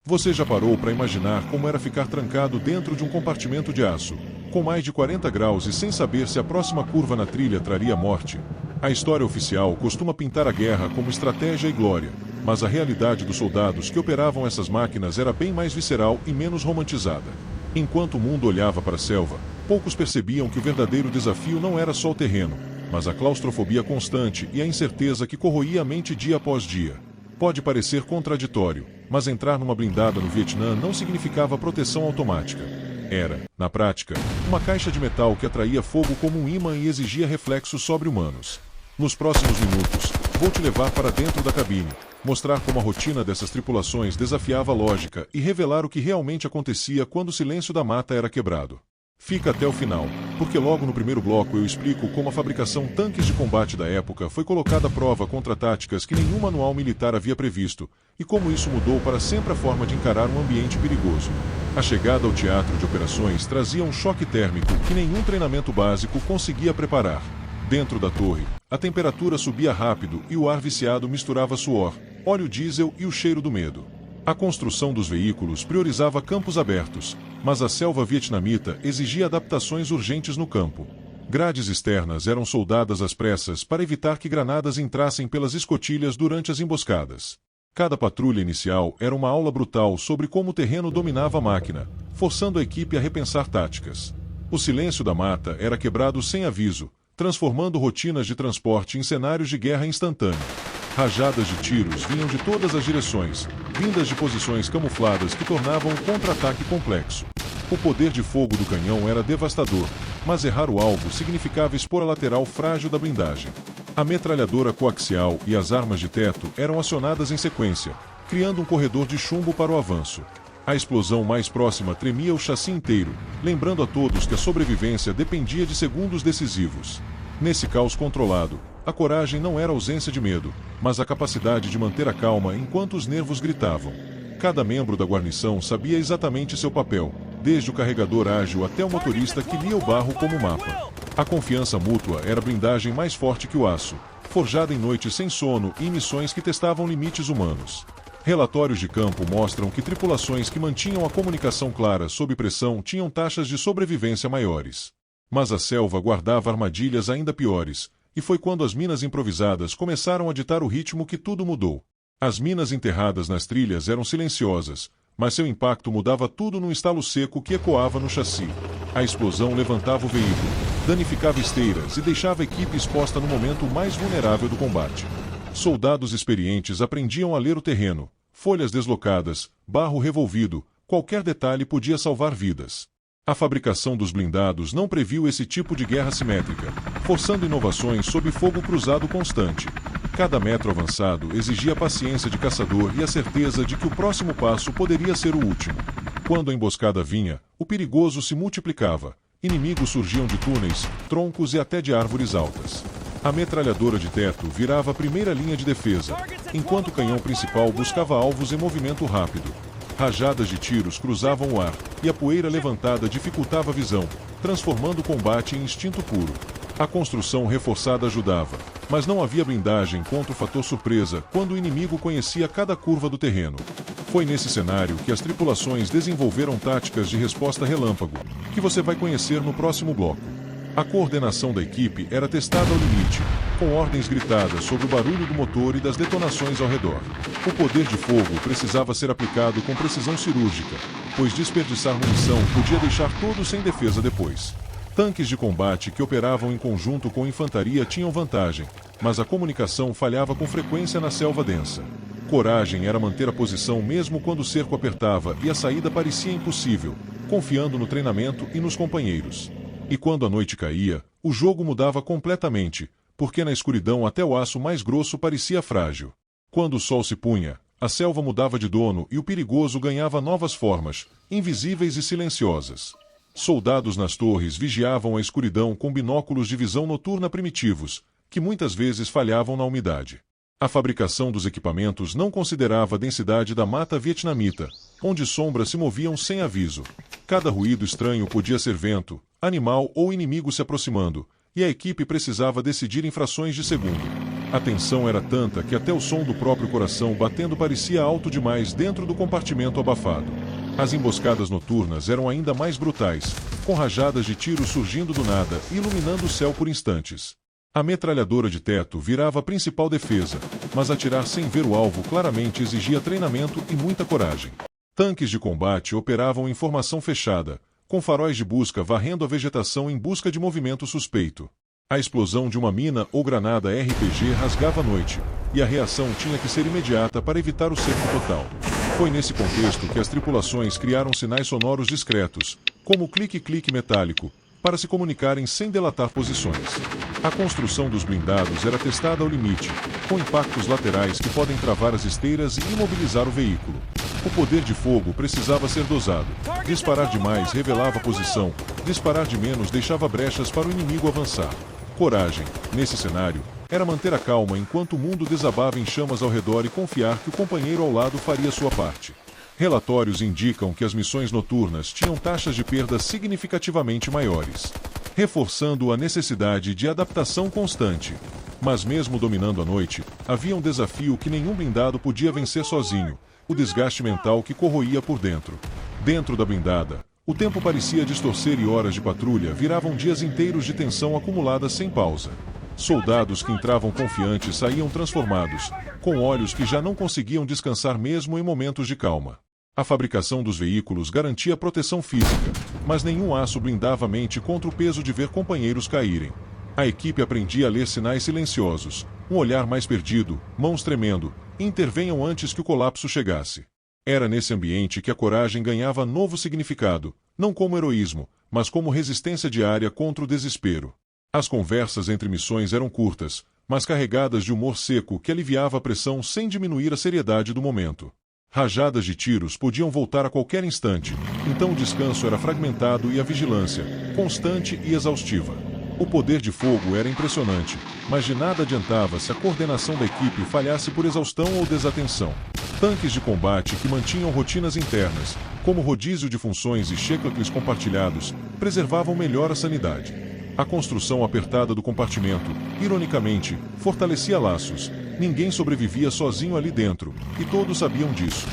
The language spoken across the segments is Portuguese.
Você já parou para imaginar como era ficar trancado dentro de um compartimento de aço, com mais de 40 graus e sem saber se a próxima curva na trilha traria morte? A história oficial costuma pintar a guerra como estratégia e glória, mas a realidade dos soldados que operavam essas máquinas era bem mais visceral e menos romantizada. Enquanto o mundo olhava para a selva, poucos percebiam que o verdadeiro desafio não era só o terreno, mas a claustrofobia constante e a incerteza que corroía a mente dia após dia. Pode parecer contraditório, mas entrar numa blindada no Vietnã não significava proteção automática. Era, na prática, uma caixa de metal que atraía fogo como um ímã e exigia reflexos sobre-humanos. Nos próximos minutos, vou te levar para dentro da cabine, mostrar como a rotina dessas tripulações desafiava a lógica e revelar o que realmente acontecia quando o silêncio da mata era quebrado. Fica até o final, porque logo no primeiro bloco eu explico como a fabricação tanques de combate da época foi colocada à prova contra táticas que nenhum manual militar havia previsto, e como isso mudou para sempre a forma de encarar um ambiente perigoso. A chegada ao teatro de operações trazia um choque térmico que nenhum treinamento básico conseguia preparar. Dentro da torre, a temperatura subia rápido e o ar viciado misturava suor, óleo diesel e o cheiro do medo. A construção dos veículos priorizava campos abertos, mas a selva vietnamita exigia adaptações urgentes no campo. Grades externas eram soldadas às pressas para evitar que granadas entrassem pelas escotilhas durante as emboscadas. Cada patrulha inicial era uma aula brutal sobre como o terreno dominava a máquina, forçando a equipe a repensar táticas. O silêncio da mata era quebrado sem aviso, transformando rotinas de transporte em cenários de guerra instantânea. Rajadas de tiros vinham de todas as direções, vindas de posições camufladas que tornavam o contra-ataque complexo. O poder de fogo do canhão era devastador, mas errar o alvo significava expor a lateral frágil da blindagem. A metralhadora coaxial e as armas de teto eram acionadas em sequência, criando um corredor de chumbo para o avanço. A explosão mais próxima tremia o chassi inteiro, lembrando a todos que a sobrevivência dependia de segundos decisivos. Nesse caos controlado, a coragem não era ausência de medo, mas a capacidade de manter a calma enquanto os nervos gritavam. Cada membro da guarnição sabia exatamente seu papel, desde o carregador ágil até o motorista que lia o barro como mapa. A confiança mútua era a blindagem mais forte que o aço, forjada em noites sem sono e em missões que testavam limites humanos. Relatórios de campo mostram que tripulações que mantinham a comunicação clara sob pressão tinham taxas de sobrevivência maiores. Mas a selva guardava armadilhas ainda piores, e foi quando as minas improvisadas começaram a ditar o ritmo que tudo mudou. As minas enterradas nas trilhas eram silenciosas, mas seu impacto mudava tudo num estalo seco que ecoava no chassi. A explosão levantava o veículo, danificava esteiras e deixava a equipe exposta no momento mais vulnerável do combate. Soldados experientes aprendiam a ler o terreno, folhas deslocadas, barro revolvido, qualquer detalhe podia salvar vidas. A fabricação dos blindados não previu esse tipo de guerra simétrica, forçando inovações sob fogo cruzado constante. Cada metro avançado exigia a paciência de caçador e a certeza de que o próximo passo poderia ser o último. Quando a emboscada vinha, o perigoso se multiplicava. Inimigos surgiam de túneis, troncos e até de árvores altas. A metralhadora de teto virava a primeira linha de defesa, enquanto o canhão principal buscava alvos em movimento rápido. Rajadas de tiros cruzavam o ar, e a poeira levantada dificultava a visão, transformando o combate em instinto puro. A construção reforçada ajudava, mas não havia blindagem contra o fator surpresa quando o inimigo conhecia cada curva do terreno. Foi nesse cenário que as tripulações desenvolveram táticas de resposta relâmpago, que você vai conhecer no próximo bloco. A coordenação da equipe era testada ao limite, com ordens gritadas sobre o barulho do motor e das detonações ao redor. O poder de fogo precisava ser aplicado com precisão cirúrgica, pois desperdiçar munição podia deixar todos sem defesa depois. Tanques de combate que operavam em conjunto com infantaria tinham vantagem, mas a comunicação falhava com frequência na selva densa. Coragem era manter a posição mesmo quando o cerco apertava e a saída parecia impossível, confiando no treinamento e nos companheiros. E quando a noite caía, o jogo mudava completamente, porque na escuridão até o aço mais grosso parecia frágil. Quando o sol se punha, a selva mudava de dono e o perigoso ganhava novas formas, invisíveis e silenciosas. Soldados nas torres vigiavam a escuridão com binóculos de visão noturna primitivos, que muitas vezes falhavam na umidade. A fabricação dos equipamentos não considerava a densidade da mata vietnamita, onde sombras se moviam sem aviso. Cada ruído estranho podia ser vento, animal ou inimigo se aproximando, e a equipe precisava decidir em frações de segundo. A tensão era tanta que até o som do próprio coração batendo parecia alto demais dentro do compartimento abafado. As emboscadas noturnas eram ainda mais brutais, com rajadas de tiros surgindo do nada e iluminando o céu por instantes. A metralhadora de teto virava a principal defesa, mas atirar sem ver o alvo claramente exigia treinamento e muita coragem. Tanques de combate operavam em formação fechada, com faróis de busca varrendo a vegetação em busca de movimento suspeito. A explosão de uma mina ou granada RPG rasgava a noite, e a reação tinha que ser imediata para evitar o cerco total. Foi nesse contexto que as tripulações criaram sinais sonoros discretos, como o clique-clique metálico, para se comunicarem sem delatar posições. A construção dos blindados era testada ao limite, com impactos laterais que podem travar as esteiras e imobilizar o veículo. O poder de fogo precisava ser dosado. Disparar demais revelava a posição, disparar de menos deixava brechas para o inimigo avançar. Coragem, nesse cenário, era manter a calma enquanto o mundo desabava em chamas ao redor e confiar que o companheiro ao lado faria sua parte. Relatórios indicam que as missões noturnas tinham taxas de perda significativamente maiores, reforçando a necessidade de adaptação constante. Mas mesmo dominando a noite, havia um desafio que nenhum blindado podia vencer sozinho: o desgaste mental que corroía por dentro. Dentro da blindada, o tempo parecia distorcer e horas de patrulha viravam dias inteiros de tensão acumulada sem pausa. Soldados que entravam confiantes saíam transformados, com olhos que já não conseguiam descansar mesmo em momentos de calma. A fabricação dos veículos garantia proteção física, mas nenhum aço blindava a mente contra o peso de ver companheiros caírem. A equipe aprendia a ler sinais silenciosos, um olhar mais perdido, mãos tremendo, intervenham antes que o colapso chegasse. Era nesse ambiente que a coragem ganhava novo significado, não como heroísmo, mas como resistência diária contra o desespero. As conversas entre missões eram curtas, mas carregadas de humor seco que aliviava a pressão sem diminuir a seriedade do momento. Rajadas de tiros podiam voltar a qualquer instante, então o descanso era fragmentado e a vigilância, constante e exaustiva. O poder de fogo era impressionante, mas de nada adiantava se a coordenação da equipe falhasse por exaustão ou desatenção. Tanques de combate que mantinham rotinas internas, como rodízio de funções e checklists compartilhados, preservavam melhor a sanidade. A construção apertada do compartimento, ironicamente, fortalecia laços. Ninguém sobrevivia sozinho ali dentro, e todos sabiam disso.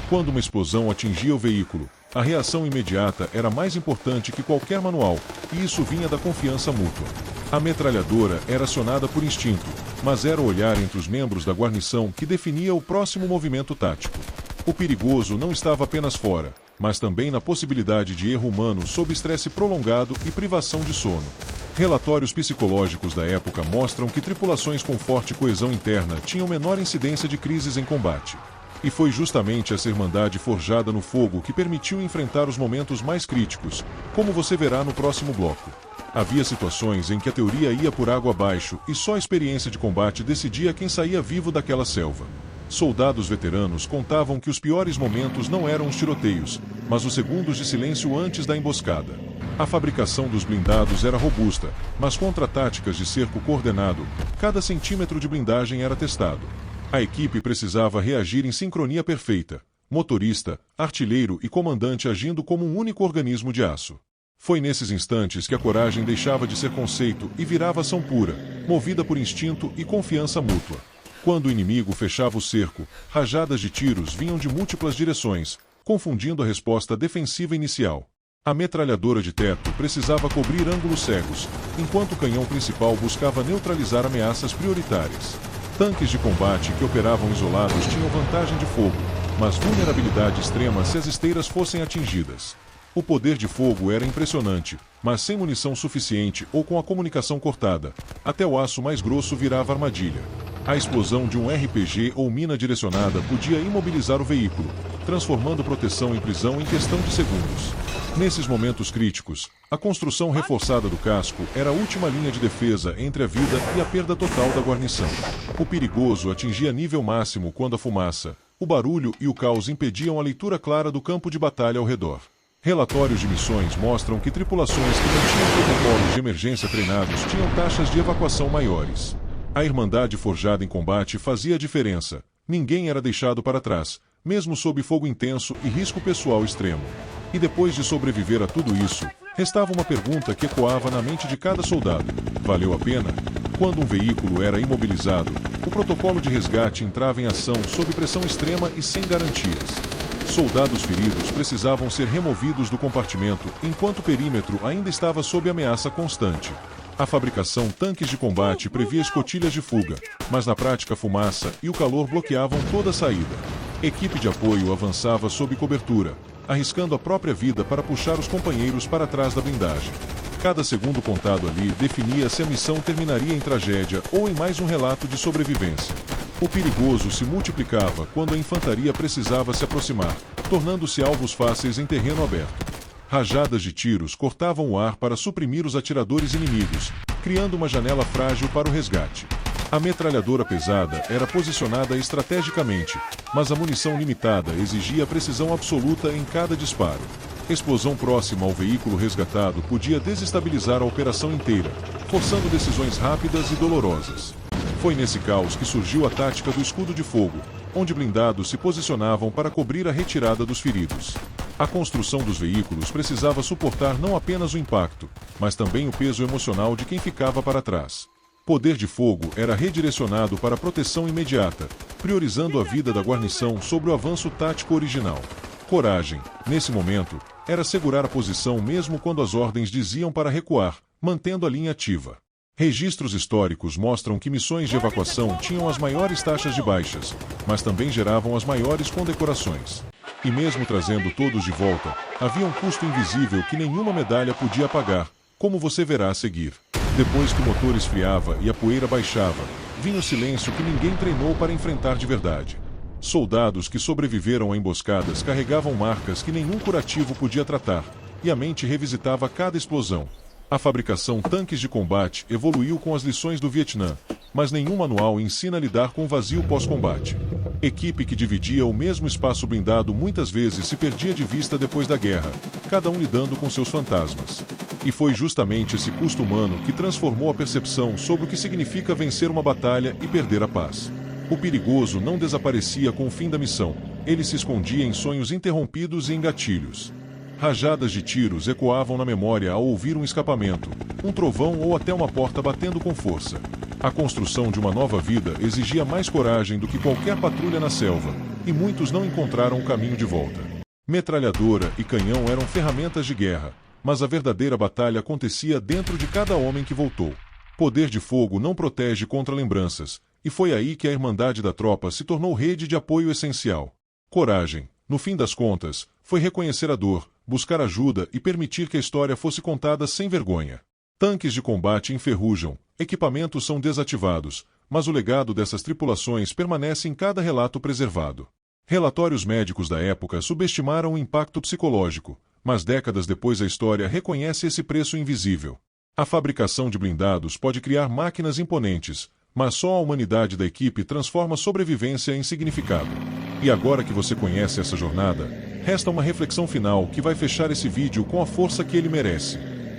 Quando uma explosão atingia o veículo, a reação imediata era mais importante que qualquer manual, e isso vinha da confiança mútua. A metralhadora era acionada por instinto, mas era o olhar entre os membros da guarnição que definia o próximo movimento tático. O perigoso não estava apenas fora, mas também na possibilidade de erro humano sob estresse prolongado e privação de sono. Relatórios psicológicos da época mostram que tripulações com forte coesão interna tinham menor incidência de crises em combate. E foi justamente essa irmandade forjada no fogo que permitiu enfrentar os momentos mais críticos, como você verá no próximo bloco. Havia situações em que a teoria ia por água abaixo e só a experiência de combate decidia quem saía vivo daquela selva. Soldados veteranos contavam que os piores momentos não eram os tiroteios, mas os segundos de silêncio antes da emboscada. A fabricação dos blindados era robusta, mas contra táticas de cerco coordenado, cada centímetro de blindagem era testado. A equipe precisava reagir em sincronia perfeita, motorista, artilheiro e comandante agindo como um único organismo de aço. Foi nesses instantes que a coragem deixava de ser conceito e virava ação pura, movida por instinto e confiança mútua. Quando o inimigo fechava o cerco, rajadas de tiros vinham de múltiplas direções, confundindo a resposta defensiva inicial. A metralhadora de teto precisava cobrir ângulos cegos, enquanto o canhão principal buscava neutralizar ameaças prioritárias. Tanques de combate que operavam isolados tinham vantagem de fogo, mas vulnerabilidade extrema se as esteiras fossem atingidas. O poder de fogo era impressionante, mas sem munição suficiente ou com a comunicação cortada, até o aço mais grosso virava armadilha. A explosão de um RPG ou mina direcionada podia imobilizar o veículo, transformando proteção em prisão em questão de segundos. Nesses momentos críticos, a construção reforçada do casco era a última linha de defesa entre a vida e a perda total da guarnição. O perigoso atingia nível máximo quando a fumaça, o barulho e o caos impediam a leitura clara do campo de batalha ao redor. Relatórios de missões mostram que tripulações que mantinham protocolos de emergência treinados tinham taxas de evacuação maiores. A irmandade forjada em combate fazia a diferença. Ninguém era deixado para trás, mesmo sob fogo intenso e risco pessoal extremo. E depois de sobreviver a tudo isso, restava uma pergunta que ecoava na mente de cada soldado: valeu a pena? Quando um veículo era imobilizado, o protocolo de resgate entrava em ação sob pressão extrema e sem garantias. Soldados feridos precisavam ser removidos do compartimento enquanto o perímetro ainda estava sob ameaça constante. A fabricação tanques de combate previa escotilhas de fuga, mas na prática a fumaça e o calor bloqueavam toda a saída. Equipe de apoio avançava sob cobertura, arriscando a própria vida para puxar os companheiros para trás da blindagem. Cada segundo contado ali definia se a missão terminaria em tragédia ou em mais um relato de sobrevivência. O perigoso se multiplicava quando a infantaria precisava se aproximar, tornando-se alvos fáceis em terreno aberto. Rajadas de tiros cortavam o ar para suprimir os atiradores inimigos, criando uma janela frágil para o resgate. A metralhadora pesada era posicionada estrategicamente, mas a munição limitada exigia precisão absoluta em cada disparo. Explosão próxima ao veículo resgatado podia desestabilizar a operação inteira, forçando decisões rápidas e dolorosas. Foi nesse caos que surgiu a tática do escudo de fogo, onde blindados se posicionavam para cobrir a retirada dos feridos. A construção dos veículos precisava suportar não apenas o impacto, mas também o peso emocional de quem ficava para trás. Poder de fogo era redirecionado para proteção imediata, priorizando a vida da guarnição sobre o avanço tático original. Coragem, nesse momento, era segurar a posição mesmo quando as ordens diziam para recuar, mantendo a linha ativa. Registros históricos mostram que missões de evacuação tinham as maiores taxas de baixas, mas também geravam as maiores condecorações. E mesmo trazendo todos de volta, havia um custo invisível que nenhuma medalha podia pagar, como você verá a seguir. Depois que o motor esfriava e a poeira baixava, vinha o silêncio que ninguém treinou para enfrentar de verdade. Soldados que sobreviveram a emboscadas carregavam marcas que nenhum curativo podia tratar, e a mente revisitava cada explosão. A fabricação tanques de combate evoluiu com as lições do Vietnã, mas nenhum manual ensina a lidar com o vazio pós-combate. Equipe que dividia o mesmo espaço blindado muitas vezes se perdia de vista depois da guerra, cada um lidando com seus fantasmas. E foi justamente esse custo humano que transformou a percepção sobre o que significa vencer uma batalha e perder a paz. O perigoso não desaparecia com o fim da missão, ele se escondia em sonhos interrompidos e em gatilhos. Rajadas de tiros ecoavam na memória ao ouvir um escapamento, um trovão ou até uma porta batendo com força. A construção de uma nova vida exigia mais coragem do que qualquer patrulha na selva, e muitos não encontraram o caminho de volta. Metralhadora e canhão eram ferramentas de guerra, mas a verdadeira batalha acontecia dentro de cada homem que voltou. Poder de fogo não protege contra lembranças, e foi aí que a Irmandade da Tropa se tornou rede de apoio essencial. Coragem, no fim das contas, foi reconhecer a dor, buscar ajuda e permitir que a história fosse contada sem vergonha. Tanques de combate enferrujam, equipamentos são desativados, mas o legado dessas tripulações permanece em cada relato preservado. Relatórios médicos da época subestimaram o impacto psicológico, mas décadas depois a história reconhece esse preço invisível. A fabricação de blindados pode criar máquinas imponentes, mas só a humanidade da equipe transforma sobrevivência em significado. E agora que você conhece essa jornada, resta uma reflexão final que vai fechar esse vídeo com a força que ele merece.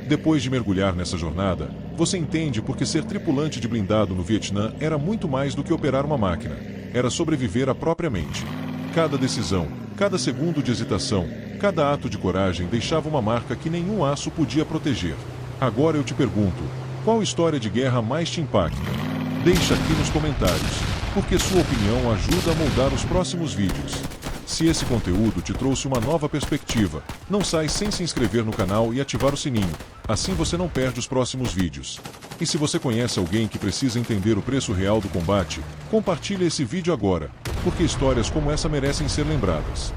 Depois de mergulhar nessa jornada, você entende porque ser tripulante de blindado no Vietnã era muito mais do que operar uma máquina. Era sobreviver à própria mente. Cada decisão, cada segundo de hesitação, cada ato de coragem deixava uma marca que nenhum aço podia proteger. Agora eu te pergunto, qual história de guerra mais te impacta? Deixa aqui nos comentários, porque sua opinião ajuda a moldar os próximos vídeos. Se esse conteúdo te trouxe uma nova perspectiva, não sai sem se inscrever no canal e ativar o sininho, assim você não perde os próximos vídeos. E se você conhece alguém que precisa entender o preço real do combate, compartilhe esse vídeo agora, porque histórias como essa merecem ser lembradas.